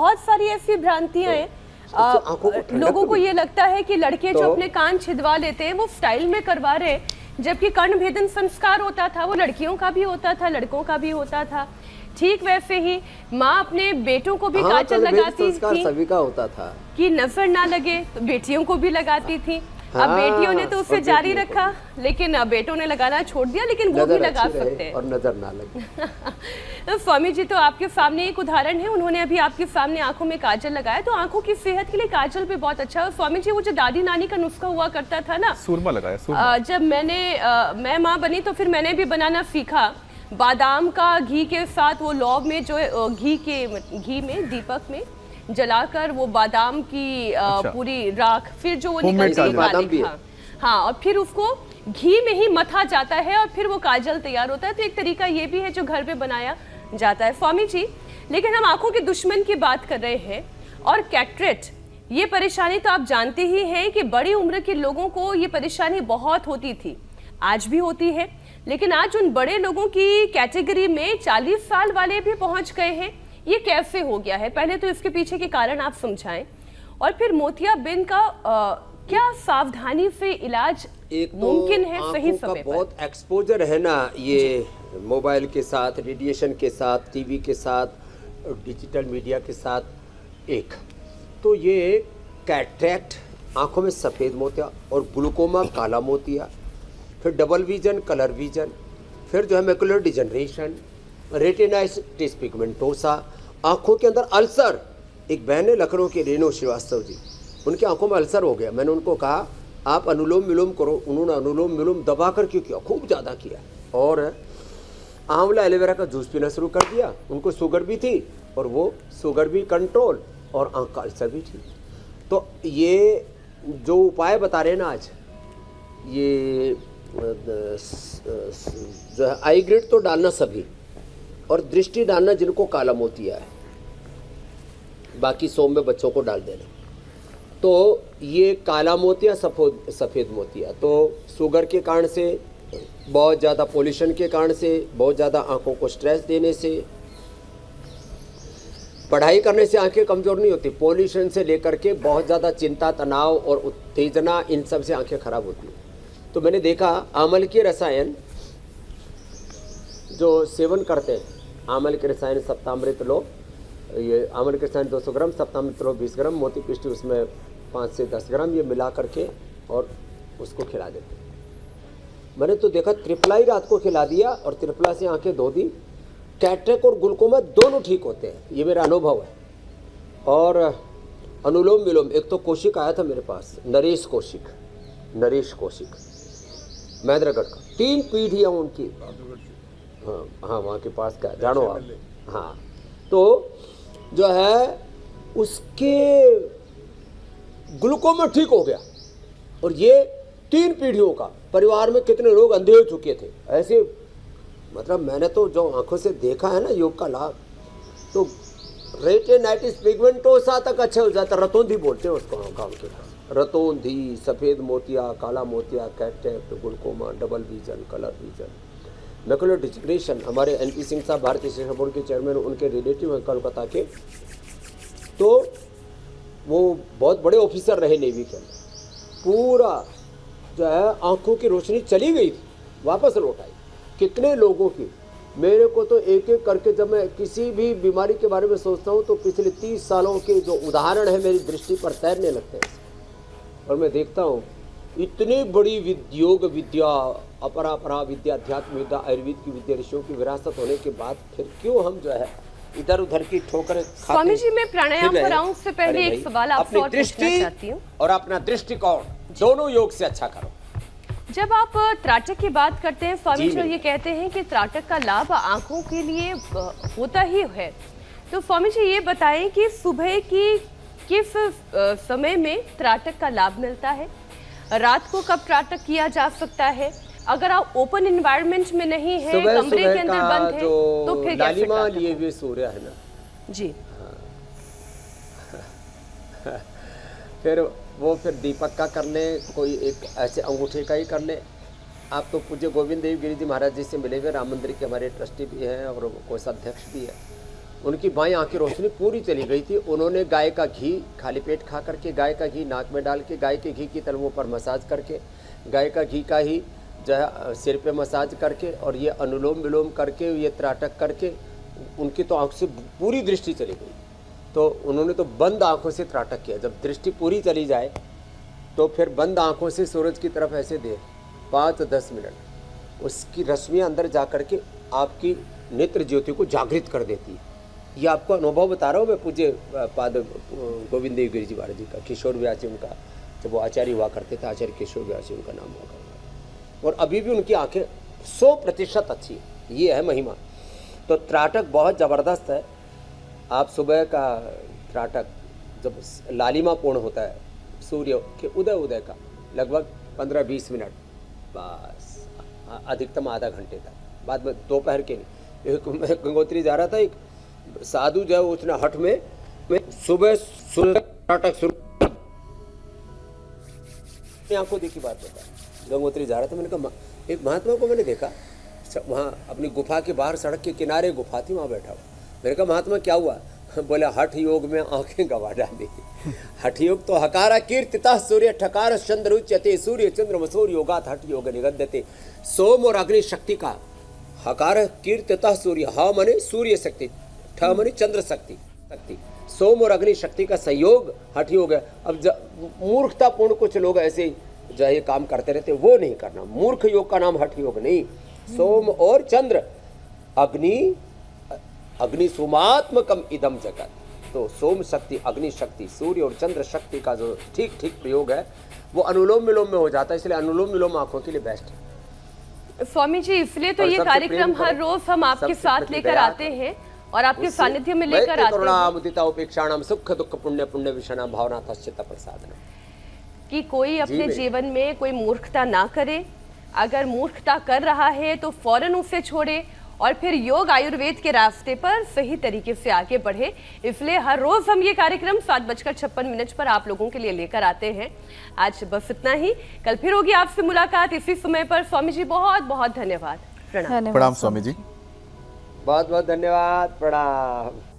बहुत सारी ऐसी भ्रांतियां हैं। लोगों को ये लगता है कि लड़के जो अपने कान छिदवा लेते हैं वो स्टाइल में करवा रहे हैं, जबकि कर्ण भेदन संस्कार होता था वो लड़कियों का भी होता था, लड़कों का भी होता था। ठीक वैसे ही माँ अपने बेटों को भी काजल लगाती थी, सभी का होता था कि नजर ना लगे, तो बेटियों को भी लगाती थी। अब बेटियों ने तो उसे जारी रखा, लेकिन अब बेटों ने लगाना छोड़ दिया, लेकिन वो भी लगा सकते हैं और नजर ना लगे। स्वामी जी तो आपके सामने एक उदाहरण है, उन्होंने अभी आपके सामने आंखों में काजल लगाया, तो आंखों की सेहत के लिए काजल भी बहुत अच्छा है। स्वामी जी वो जो दादी नानी का नुस्खा हुआ करता था ना, सुरमा लगाया, सुरमा। जब मैं माँ बनी तो फिर मैंने भी बनाना सीखा। बादाम का घी के साथ वो लौंग में जो घी में दीपक में जलाकर वो बादाम की पूरी राख, फिर जो वो निकलती है, हाँ, और फिर उसको घी में ही मथा जाता है और फिर वो काजल तैयार होता है। तो एक तरीका ये भी है जो घर पे बनाया जाता है स्वामी जी। लेकिन हम आंखों के दुश्मन की बात कर रहे हैं, और कैटरेक्ट ये परेशानी तो आप जानते ही हैं कि बड़ी उम्र के लोगों को ये परेशानी बहुत होती थी, आज भी होती है। लेकिन आज उन बड़े लोगों की कैटेगरी में 40 साल वाले भी पहुंच गए हैं। ये कैसे हो गया है? पहले तो इसके पीछे के कारण आप समझाएं, और फिर मोतियाबिंद का क्या सावधानी से इलाज मुमकिन है सही समय पर? बहुत एक्सपोजर है ना ये मोबाइल के साथ, रेडिएशन के साथ, टीवी के साथ, डिजिटल मीडिया के साथ। एक तो ये कैटरेक्ट, आंखों में सफ़ेद मोतिया, और ग्लूकोमा काला मोतिया, फिर डबल विजन, कलर विजन, फिर जो है मैकुलर डिजनरेशन, रेटिनाइटिस पिगमेंटोसा, आंखों के अंदर अल्सर। एक बहन है लखनऊ की, रेणु श्रीवास्तव जी, उनकी आंखों में अल्सर हो गया। मैंने उनको कहा आप अनुलोम विलोम करो, उन्होंने अनुलोम विलोम दबा कर क्यों किया, खूब ज़्यादा किया, और आंवला एलोवेरा का जूस पीना शुरू कर दिया। उनको शुगर भी थी और वो शुगर भी कंट्रोल, और आंख का अल्सर भी थी। तो ये जो उपाय बता रहे हैं ना आज, ये जो है आई ग्रिड तो डालना सभी, और दृष्टि डालना जिनको काला मोतिया है, बाकी सोम में बच्चों को डाल देना। तो ये काला मोतिया, सफ़ेद मोतिया, तो शुगर के कारण से, बहुत ज़्यादा पोल्यूशन के कारण से, बहुत ज़्यादा आंखों को स्ट्रेस देने से, पढ़ाई करने से आंखें कमज़ोर नहीं होती, पोल्यूशन से लेकर के बहुत ज़्यादा चिंता, तनाव और उत्तेजना, इन सब से आंखें खराब होती हैं। तो मैंने देखा आमल के रसायन जो सेवन करते हैं, आमल के रसायन सप्तामृत लो, ये आमल के रसायन 200 ग्राम, सप्तामृत लो 20 ग्राम, मोती पिष्टी उसमें 5 से 10 ग्राम, ये मिला करके और उसको खिला देते। मैंने तो देखा त्रिफला ही रात को खिला दिया और त्रिफला से आंखें धो दी। कैटरेक्ट और ग्लूकोमा दोनों ठीक होते हैं, ये मेरा अनुभव है। और अनुलोम विलोम, एक तो कौशिक आया था मेरे पास, नरेश कौशिक महेंद्रगढ़ का, 3 पीढ़ियाँ उनकी, हाँ वहाँ के पास का जानो आप, हाँ। तो जो है उसके ग्लूकोमा ठीक हो गया, और ये 3 पीढ़ियों का, परिवार में कितने लोग अंधे हो चुके थे ऐसे। मतलब मैंने तो जो आंखों से देखा है ना योग का लाभ, तो रेटिनाइटिस पिगमेंटोसा तक अच्छा हो जाता। रतौंधी बोलते हैं उसको गाँव के पास, रतौंधी, सफ़ेद मोतिया, काला मोतिया, cataract, glaucoma, double vision, colour vision, macular degeneration. हमारे एनपी सिंह साहब भारतीय शिक्षा बोर्ड के चेयरमैन, उनके रिलेटिव हैं कोलकाता के, तो वो बहुत बड़े ऑफिसर रहे नेवी के। पूरा जो है आंखों की रोशनी चली गई थी, वापस लौट आई। कितने लोगों की, मेरे को तो एक एक करके जब मैं किसी भी बीमारी के बारे में सोचता हूँ तो पिछले 30 सालों के जो उदाहरण है मेरी दृष्टि पर तैरने लगते हैं। और मैं देखता हूँ इतनी बड़ी योग विद्या, अपरापरा विद्या, अध्यात्म विद्या, आयुर्वेद की विद्या, ऋषियों की विरासत होने के बाद फिर क्यों हम जो है इधर उधर की ठोकरें खाते। स्वामी जी मैं प्राणायाम कराऊं उससे पहले एक सवाल आपसे और पूछना चाहती हूँ, और अपना दृष्टिकोण दोनों योग से अच्छा करो। जब आप त्राटक की बात करते हैं स्वामी जी, ये कहते हैं कि त्राटक का लाभ आंखों के लिए होता ही है, तो स्वामी जी ये बताएं कि सुबह की किस समय में त्राटक का लाभ मिलता है, रात को कब त्राटक किया जा सकता है, अगर आप ओपन एनवायरनमेंट में नहीं है, कमरे के अंदर बंद है, तो फिर लालिमा लिए हुए सूर्य है ना जी, फिर दीपक का कर ले, कोई एक ऐसे अंगूठे का ही कर ले। आप तो पूज्य गोविंद देव गिरी जी महाराज जी से मिले हुए, राम मंदिर के हमारे ट्रस्टी भी हैं और कोषाध्यक्ष भी है। उनकी बाईं आंख की रोशनी पूरी चली गई थी। उन्होंने गाय का घी खाली पेट खा करके, गाय का घी नाक में डाल के, गाय के घी की तलवों पर मसाज करके, गाय का घी का ही जो है सिर पे मसाज करके, और ये अनुलोम विलोम करके, ये त्राटक करके, उनकी तो आंख से पूरी दृष्टि चली गई। तो उन्होंने तो बंद आंखों से त्राटक किया। जब दृष्टि पूरी चली जाए तो फिर बंद आंखों से सूरज की तरफ ऐसे देख 5-10 मिनट, उसकी रश्मियाँ अंदर जा कर के आपकी नेत्र ज्योति को जागृत कर देती है। ये आपको अनुभव बता रहा हूँ मैं, पूज्य पाद गोविंद देव गिरी जी महाराज जी का। किशोर व्यास जी उनका, जब वो आचार्य हुआ करते थे, आचार्य किशोर व्यास जी उनका नाम हुआ करता, और अभी भी उनकी आंखें 100% अच्छी है। ये है महिमा। तो त्राटक बहुत ज़बरदस्त है। आप सुबह का त्राटक जब लालिमा पूर्ण होता है सूर्य के उदय का, लगभग 15-20 मिनट, बस अधिकतम आधा घंटे तक, बाद में दोपहर के नहीं। एक मैं गंगोत्री जा रहा था, एक साधु जो है उसने हठ में सुबह सूर्य त्राटक शुरू, आंखों देखी बात बता। गंगोत्री जा रहा था, मैंने कहा एक महात्मा को मैंने देखा वहाँ अपनी गुफा के बाहर, सड़क के किनारे गुफा थी, वहाँ बैठा हुआ। मैंने कहा महात्मा क्या हुआ? बोले हठ योग में आंखें गवा डाली। हठ योग तो हकारा कीर्तिता सूर्य ठकार चंद्र उच्यते, सूर्य चंद्र मसूर्य योगात हठ योग निगद्यते। सोम और अग्नि शक्ति का हकार कीर्तिता सूर्य, ह मने सूर्य शक्ति, ठ मने चंद्र शक्ति, सोम और अग्नि शक्ति का संयोग हठ योग है। अब मूर्खतापूर्ण कुछ लोग ऐसे जो ये काम करते रहते, वो नहीं करना। मूर्ख योग का नाम हठ योग नहीं। सोम और चंद्र, अग्नि सोमात्मकम इदम जगत। तो सोम शक्ति, अग्नि शक्ति, सूर्य और चंद्र शक्ति का जो ठीक प्रयोग है वो अनुलोम विलोम में हो जाता है। इसलिए अनुलोम विलोम आंखों के लिए बेस्ट है। स्वामी जी, इसलिए तो ये कार्यक्रम हर रोज हम आपके साथ लेकर आते हैं और आपके सानिध्य में लेकर आते हैं मुदिता उपेक्षाणाम सुख दुख पुण्य पुण्य विषाणाम भावना तश्चित प्रसादना, कि कोई अपने जीवन में कोई मूर्खता ना करे। अगर मूर्खता कर रहा है तो फौरन उसे छोड़े और फिर योग आयुर्वेद के रास्ते पर सही तरीके से आगे बढ़े। इसलिए हर रोज हम ये कार्यक्रम 7:56 पर आप लोगों के लिए लेकर आते हैं। आज बस इतना ही, कल फिर होगी आपसे मुलाकात इसी समय पर। स्वामी जी बहुत बहुत धन्यवाद। प्रणाम स्वामी जी। बहुत बहुत धन्यवाद। प्रणाम।